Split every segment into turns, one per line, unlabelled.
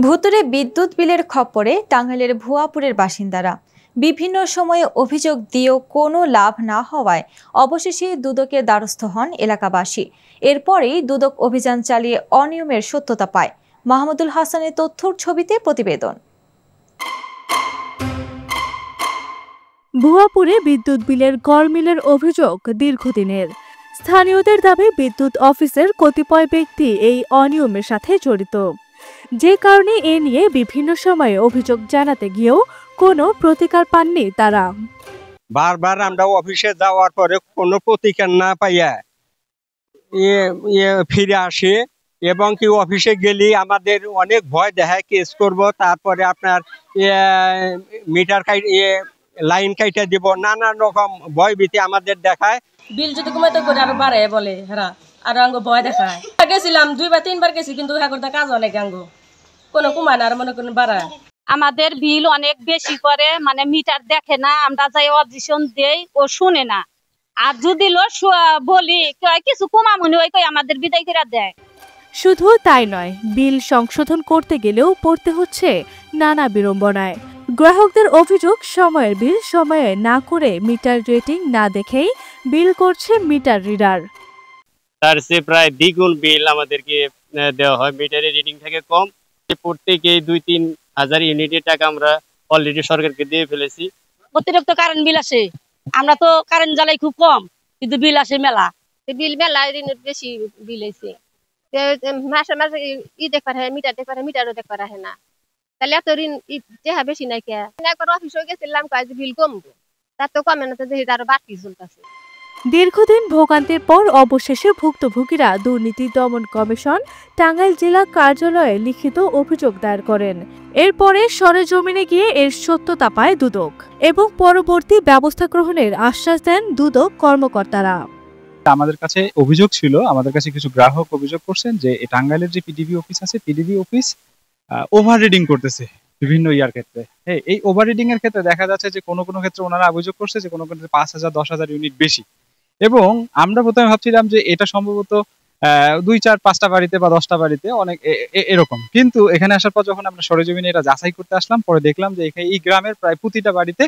ভুতুড়ে বিদ্যুৎ বিলের খপ্পরে টাঙ্গাইলের ভুয়াপুরের বাসিন্দারা বিভিন্ন সময়ে অভিযোগ দিয়েও কোনো লাভ না হওয়ায় অবশেষে দুদকের দ্বারস্থ হন এলাকাবাসী। এরপরেই দুদক অভিযান চালিয়ে অনিয়মের সত্যতা পায়। মাহমুদুল হাসানের তথ্যর ছবিতে প্রতিবেদন।
ভুয়াপুরে বিদ্যুৎ বিলের গড়মিলের অভিযোগ দীর্ঘদিনের। স্থানীয়দের দাবি বিদ্যুৎ অফিসের কতিপয় ব্যক্তি এই অনিয়মের সাথে জড়িত, যে কারণে এ নিয়ে বিভিন্ন সময়ে অভিযোগ জানাতে গিয়েও কোনো প্রতিকার পাননি তারা।
বারবার আমরা অফিসে যাওয়ার পরে কোনো প্রতিকার না পাইয়া ফিরে আসে এবং কি অফিসে গেলে আমাদের অনেক ভয় দেখায়, কেস করব, তারপরে আপনার মিটার লাইন কাইটা দিব, নানান রকম ভয় ভীতি আমাদের দেখায়।
বিল যদি কমাইতে করে আরো বাড়ে বলে হেরা আর আঙ্গ ভয় দেখায়। গেছিলাম 2 বা 3 বার গেছি, কিন্তু কাজ অনেক আঙ্গ কোনো কমায় না আর মনে করেন বাড়ায়।
আমাদের বিল অনেক বেশি করে, মানে মিটার দেখে না, আমরা যাই অবজেকশন দেই ও শুনে না। আর যদি বলি কিছু কমা মনে হয় আমাদের বিদায় করে দেয়।
শুধু তাই নয়, বিল সংশোধন করতে গেলেও পড়তে হচ্ছে নানা বিড়ম্বনায়। গ্রাহকদের অভিযোগ সময়ের বিল সময়ে না করে মিটার রেটিং না দেখেই বিল করছে মিটার রিডার।
তার চেয়ে প্রায় দ্বিগুণ বিল আমাদেরকে দেওয়া হয়। মিটারের রিডিং থেকে কম। প্রত্যেকে 2-3 হাজার ইউনিটের টাকা আমরা অলরেডি সরকারকে দিয়ে ফেলেছি।
অতিরিক্ত কারেন্ট বিল আসে, আমরা তো কারেন্ট জ্বালাই খুব কম, কিন্তু বিল আসে মেলা।
বিল মেলা ঋণের বেশি বিল হয়েছে, মাসে মাসে দেখতে পারে, মিটারও দেখতে পারে না। তাহলে এত ঋণ টেহা বেশি নাই কে। একবার অফিসে গেছিলাম বিল কমবো, তার তো কমে না, তো দেখি আরো বাড়তি চলতেছে।
দীর্ঘদিন ভোগান্তির পর অবশেষে ভুক্তভোগীরা দুর্নীতি দমন কমিশন টাঙ্গাইল জেলা কার্যালয়ে লিখিত অভিযোগ দায়ের করেন। এরপরে সরেজমিনে গিয়ে এর সত্যতা পায় দুদক এবং পরবর্তী ব্যবস্থা গ্রহণের আশ্বাস দেন দুদক কর্মকর্তারা।
আমাদের কাছে অভিযোগ ছিল, আমাদের কাছে কিছু গ্রাহক অভিযোগ করছেন যে টাঙ্গাইলের যে পিডিবি অফিস আছে, পিডিবি অফিস ওভার রিডিং করতেছে বিভিন্ন ইয়ার ক্ষেত্রে। এই ওভার রিডিং এর ক্ষেত্রে দেখা যাচ্ছে যে কোনো কোনো ক্ষেত্রে ওনারা অভিযোগ করছে যে কোনো ক্ষেত্রে 5,000, 10,000 ইউনিট বেশি। এবং আমরা প্রথমে ভাবছিলাম যে এটা সম্ভবত 2, 4, 5টা বাড়িতে বা 10টা বাড়িতে অনেক এরকম, কিন্তু এখানে আসার পর যখন আমরা সরেজমিনে এটা যাচাই করতে আসলাম, পরে দেখলাম যে এই গ্রামের প্রায় প্রতিটা বাড়িতে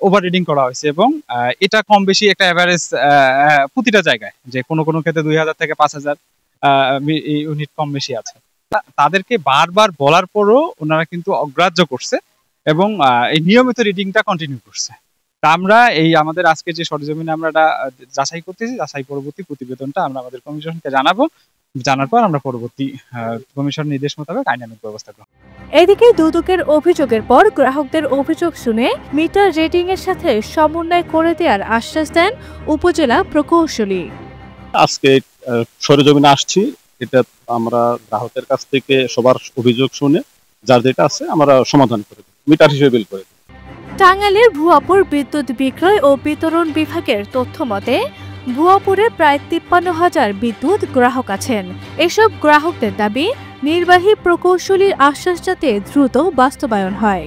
ওভার রিডিং করা হয়েছে এবং এটা কম বেশি একটা অ্যাভারেজ প্রতিটা জায়গায়, যে কোনো কোনো ক্ষেত্রে 2,000 থেকে 5,000 ইউনিট কম বেশি আছে। তাদেরকে বারবার বলার পরও ওনারা কিন্তু অগ্রাহ্য করছে এবং এই নিয়মিত রিডিংটা কন্টিনিউ করছে। তা আমরা আমাদের আজকে যে সরেজমিনে আমরা যাচাই করতেছি, যাচাই পরবর্তী প্রতিবেদনটা আমরা আমাদের কমিশনকে জানাবো। জানার পর আমরা পরবর্তী কমিশন নির্দেশ মোতাবেক আইনানুগ ব্যবস্থা গ্রহণ।
এদিকে দুদকের অভিযোগের পর গ্রাহকদের অভিযোগ শুনে মিটার রেটিং এর সাথে সমন্বয় করে দেওয়ার আশ্বাস দেন উপজেলা প্রকৌশলী।
আজকে সরেজমিনে আসছি, এটা আমরা গ্রাহকের কাছ থেকে সবার অভিযোগ শুনে যার যেটা আছে আমরা সমাধান করে দেব, মিটার হিসেবে বিল করে দেব।
টাঙ্গাইলের ভুয়াপুর বিদ্যুৎ বিক্রয় ও বিতরণ বিভাগের তথ্য মতে ভুয়াপুরে প্রায় 53,000 বিদ্যুৎ গ্রাহক আছেন। এসব গ্রাহকদের দাবি নির্বাহী প্রকৌশলীর আশ্বাস যাতে দ্রুত বাস্তবায়ন হয়।